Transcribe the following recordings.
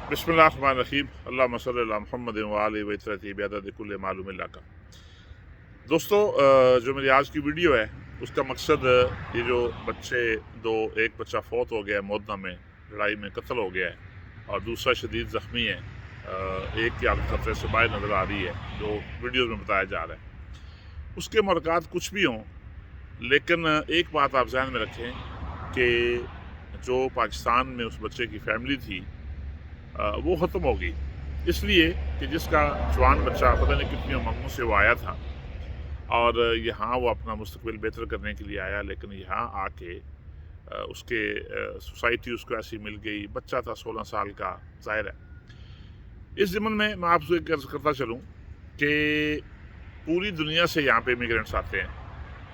बिस्मिल्लाहिर्रहमानिर्रहीम अल्लाहुम्मा सल्ली अला मुहम्मद व आलिहि व इत्तरती बिअदद कुल्लि मालूम लका। दोस्तों, जो मेरी आज की वीडियो है उसका मकसद ये जो बच्चे दो, एक बच्चा फौत हो गया मोदना में, लड़ाई में कत्ल हो गया है और दूसरा शदीद ज़ख्मी है। एक की हालत खतरे से बाहर नज़र आ रही है जो वीडियोज़ में बताया जा रहा है। उसके मुराकात कुछ भी हों, लेकिन एक बात आप ज़हन में रखें कि जो पाकिस्तान में उस बच्चे की फैमिली थी वो ख़त्म हो गई, इसलिए कि जिसका जवान बच्चा पता नहीं कितनी उमंगों से वो आया था और यहाँ वो अपना मुस्तकबिल बेहतर करने के लिए आया, लेकिन यहाँ आके उसके सोसाइटी उसको ऐसी मिल गई। बच्चा था 16 साल का, ज़ाहिर है। इस ज़िम्न में मैं आपसे करता चलूँ कि पूरी दुनिया से यहाँ पे इमिग्रेंट्स आते हैं।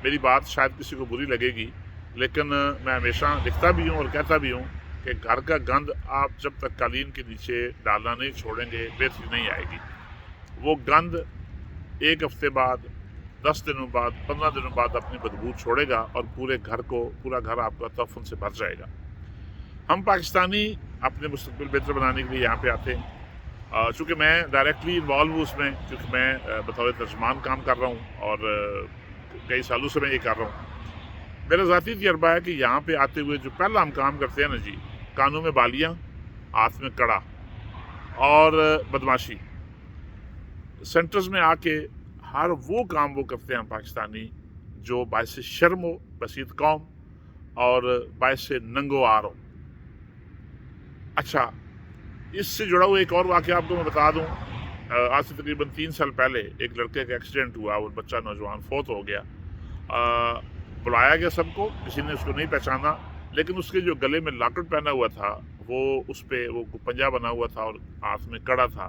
मेरी बात शायद किसी को बुरी लगेगी, लेकिन मैं हमेशा लिखता भी हूँ और कहता भी हूँ कि घर का गंद आप जब तक कालीन के नीचे डालना नहीं छोड़ेंगे, बेहतरी नहीं आएगी। वो गंद एक हफ्ते बाद, 10 दिनों बाद, 15 दिनों बाद अपनी बदबू छोड़ेगा और पूरा घर आपका तफन से भर जाएगा। हम पाकिस्तानी अपने मुस्तकबिल बेहतर बनाने के लिए यहाँ पे आते हैं। चूँकि मैं डायरेक्टली इन्वॉल्व हूँ उसमें, क्योंकि मैं बतौर तर्जमान काम कर रहा हूँ और कई सालों से मैं ये कर रहा हूँ। मेरा ज़ाती तजर्बा है कि यहाँ पे आते हुए जो पहला हम काम करते हैं ना जी, कानों में बालियाँ, हाथ में कड़ा और बदमाशी। सेंटर्स में आके हर वो काम वो करते हैं हम पाकिस्तानी जो बायस शर्म हो बसीत कौम और बायस नंगो आर हो। अच्छा, इससे जुड़ा हुआ एक और वाक़या आपको मैं बता दूं। आज से तकरीबन 3 साल पहले एक लड़के का एक्सीडेंट हुआ, वो बच्चा नौजवान फौत हो गया। बुलाया गया सबको, किसी ने उसको नहीं पहचाना, लेकिन उसके जो गले में लॉकेट पहना हुआ था वो उस पर वो पंजा बना हुआ था और हाथ में कड़ा था।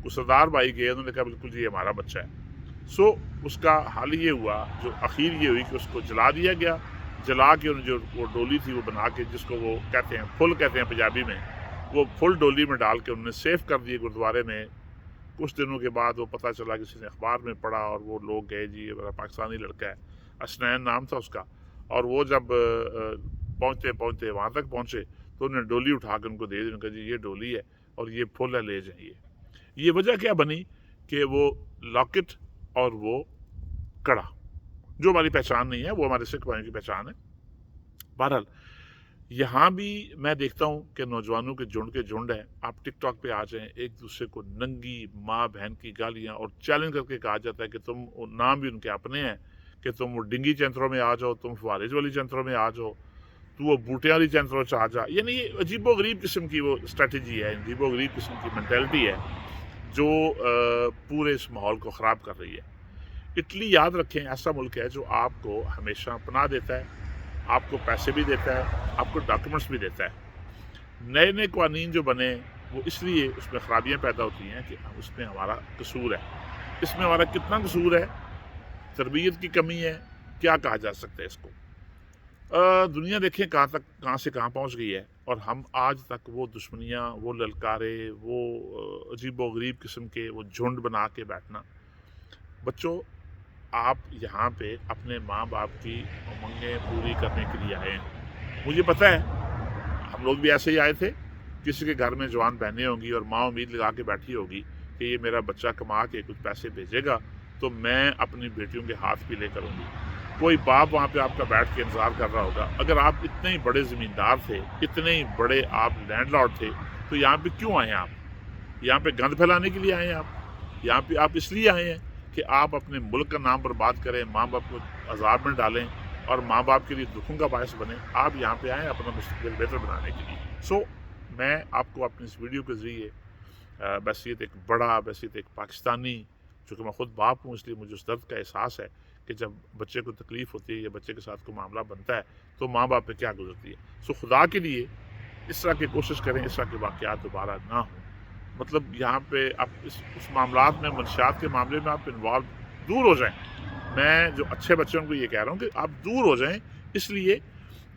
कुछ सरदार भाई गए, उन्होंने कहा बिल्कुल जी हमारा बच्चा है। सो उसका हाल ये हुआ, जो आखिर ये हुई कि उसको जला दिया गया। जला के उन्होंने जो वो डोली थी वो बना के, जिसको वो कहते हैं फुल कहते हैं पंजाबी में, वो फुल डोली में डाल के उन्होंने सेफ कर दिए गुरुद्वारे में। कुछ दिनों के बाद वो पता चला, किसी ने अखबार में पढ़ा और वो लोग गए जी ये मेरा पाकिस्तानी लड़का है, असनैन नाम था उसका। और वो जब पहुँचते पहुँचते वहाँ तक पहुँचे तो उन्होंने डोली उठा के उनको दे दी। उन्होंने कहा जी ये डोली है और ये फुल है, ले जाइए। ये वजह क्या बनी कि वो लॉकेट और वो कड़ा जो हमारी पहचान नहीं है, वो हमारे सिख भाइयों की पहचान है। बहरहाल यहाँ भी मैं देखता हूँ कि नौजवानों के झुंड है। आप टिकटॉक पे आ जाएं, एक दूसरे को नंगी माँ बहन की गालियाँ और चैलेंज करके कहा जाता है कि तुम, नाम भी उनके अपने हैं, कि तुम वो डिंगी चैंतरों में आ जाओ, तुम फवारिज वाली चैंतरों में आ जाओ, तू वो बूटे वाली चैंतरों से आ जा। यानी ये अजीबो गरीब किस्म की वो स्ट्रेटजी है, अजीबो गरीब किस्म की मैंटेलिटी है जो पूरे इस माहौल को ख़राब कर रही है। इटली, याद रखें, ऐसा मुल्क है जो आपको हमेशा पनाह देता है, आपको पैसे भी देता है, आपको डॉक्यूमेंट्स भी देता है। नए नए कानून जो बने वो इसलिए उसमें ख़राबियाँ पैदा होती हैं कि उसमें हमारा कसूर है। इसमें हमारा कितना कसूर है? तरबियत की कमी है, क्या कहा जा सकता है इसको? दुनिया देखें कहाँ से कहाँ पहुँच गई है, और हम आज तक वो दुश्मनियाँ, वो ललकारे, वो अजीबो गरीब किस्म के वो झुंड बना के बैठना। बच्चों, आप यहाँ पे अपने माँ बाप की उमंगें पूरी करने के लिए आए हैं। मुझे पता है हम लोग भी ऐसे ही आए थे। किसी के घर में जवान बहनें होंगी और माँ उम्मीद लगा के बैठी होगी कि ये मेरा बच्चा कमा के कुछ पैसे भेजेगा तो मैं अपनी बेटियों के हाथ पीले करूँगी। कोई बाप वहाँ पे आपका बैठ के इंतज़ार कर रहा होगा। अगर आप इतने ही बड़े ज़मींदार थे, इतने ही बड़े आप लैंडलॉर्ड थे, तो यहाँ पे क्यों आए हैं आप? यहाँ पे गंद फैलाने के लिए आए हैं आप? यहाँ पे आप इसलिए आए हैं कि आप अपने मुल्क का नाम बर्बाद करें, माँ बाप को अजाब में डालें और माँ बाप के लिए दुखों का बायस बने। आप यहाँ पे आए अपना मुस्तकबिल बेहतर बनाने के लिए। सो मैं आपको अपनी इस वीडियो के ज़रिए बहसीत एक पाकिस्तानी, चूँकि मैं ख़ुद बाप हूँ इसलिए मुझे उस दर्द का एहसास है कि जब बच्चे को तकलीफ़ होती है या बच्चे के साथ कोई मामला बनता है तो माँ बाप पे क्या गुजरती है। सो खुदा के लिए इस तरह की कोशिश करें, इस तरह के वाक़यात दोबारा ना हों। मतलब यहाँ पे आप उस मामलात में, मंशियात के मामले में आप इन्वॉल्व दूर हो जाएं। मैं जो अच्छे बच्चों को ये कह रहा हूँ कि आप दूर हो जाएं, इसलिए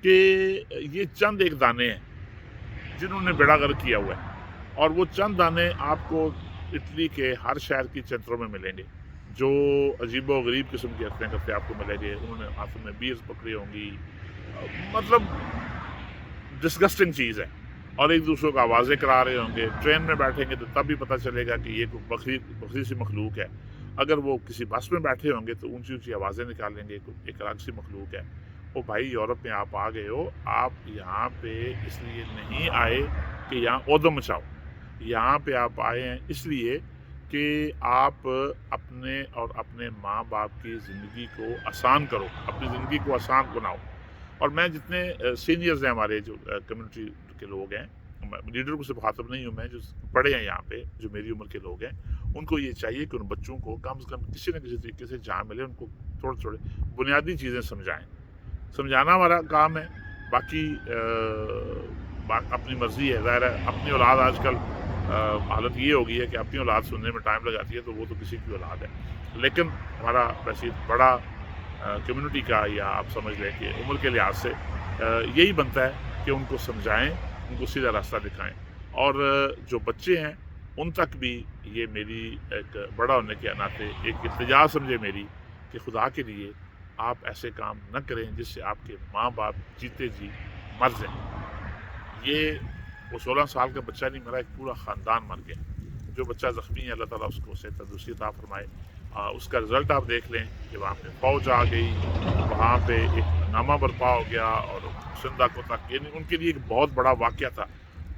कि ये चंद एक दाने हैं जिन्होंने बेड़ा गर्क किया हुआ है, और वो चंद दाने आपको इटली के हर शहर की चंतरों में मिलेंगे जो अजीबो गरीब किस्म की हरकतें करते आपको मिलेंगे। उन्होंने हाथों में बीयर्स पकड़ी होंगी। मतलब डिस्गस्टिंग चीज़ है। اور ایک دوسرے کو آوازیں کرا رہے ہوں گے. ٹرین میں بیٹھیں گے تو تب بھی پتہ چلے گا کہ یہ کوئی بکری سی مخلوق ہے. اگر وہ کسی بس میں بیٹھے ہوں گے تو اونچی اونچی آوازیں نکالیں گے, ایک الگ سی مخلوق ہے. او بھائی, یورپ میں آپ آ گئے ہو, آپ یہاں پہ اس لیے نہیں آئے کہ یہاں اودم مچاؤ. یہاں پہ آپ آئے ہیں اس لیے کہ آپ اپنے اور اپنے ماں باپ کی زندگی کو آسان کرو, اپنی زندگی کو آسان بناؤ. اور میں جتنے سینئرز ہیں ہمارے جو کمیونٹی کے لوگ ہیں, لیڈر کو سے مخاطب نہیں ہوں میں, جو پڑھے ہیں یہاں پہ, جو میری عمر کے لوگ ہیں, ان کو یہ چاہیے کہ ان بچوں کو کم سے کم کسی نہ کسی طریقے سے جہاں ملے ان کو تھوڑے بنیادی چیزیں سمجھائیں. سمجھانا ہمارا کام ہے, باقی اپنی مرضی ہے. ظاہر ہے اپنی اولاد آج کل حالت یہ ہو گئی ہے کہ اپنی اولاد سننے میں ٹائم لگاتی ہے, تو وہ تو کسی کی اولاد ہے. لیکن ہمارا ویسے بڑا کمیونٹی کا, یا آپ سمجھ لیں کہ عمر کے لحاظ سے یہی بنتا ہے کہ ان کو سمجھائیں, ان کو سیدھا راستہ دکھائیں. اور جو بچے ہیں ان تک بھی یہ میری ایک بڑا ہونے کے ناطے ایک التجا سمجھے میری, کہ خدا کے لیے آپ ایسے کام نہ کریں جس سے آپ کے ماں باپ جیتے جی مر جائیں. یہ وہ 16 سال کا بچہ نہیں مرا, ایک پورا خاندان مر گیا. جو بچہ زخمی ہے اللہ تعالیٰ اس کو صحت تندرستی عطا فرمائے. اس کا رزلٹ آپ دیکھ لیں کہ وہاں پہ فوج آ گئی, وہاں پہ ایک ہنگامہ برپا ہو گیا, اور سندھا کو تک, یعنی ان کے لیے ایک بہت بڑا واقعہ تھا.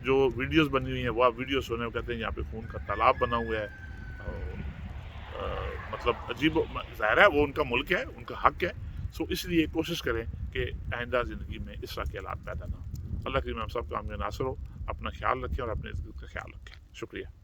جو ویڈیوز بنی ہوئی ہیں وہ آپ ویڈیوز سونے کو کہتے ہیں یہاں پہ خون کا تالاب بنا ہوا ہے. مطلب عجیب, ظاہر ہے وہ ان کا ملک ہے, ان کا حق ہے. سو اس لیے کوشش کریں کہ آئندہ زندگی میں اس طرح کے حالات پیدا نہ ہوں. اللہ کریم ہم سب کا حامی و ناصر ہو. اپنا خیال رکھیں اور اپنے ارد گرد کا خیال رکھیں. شکریہ.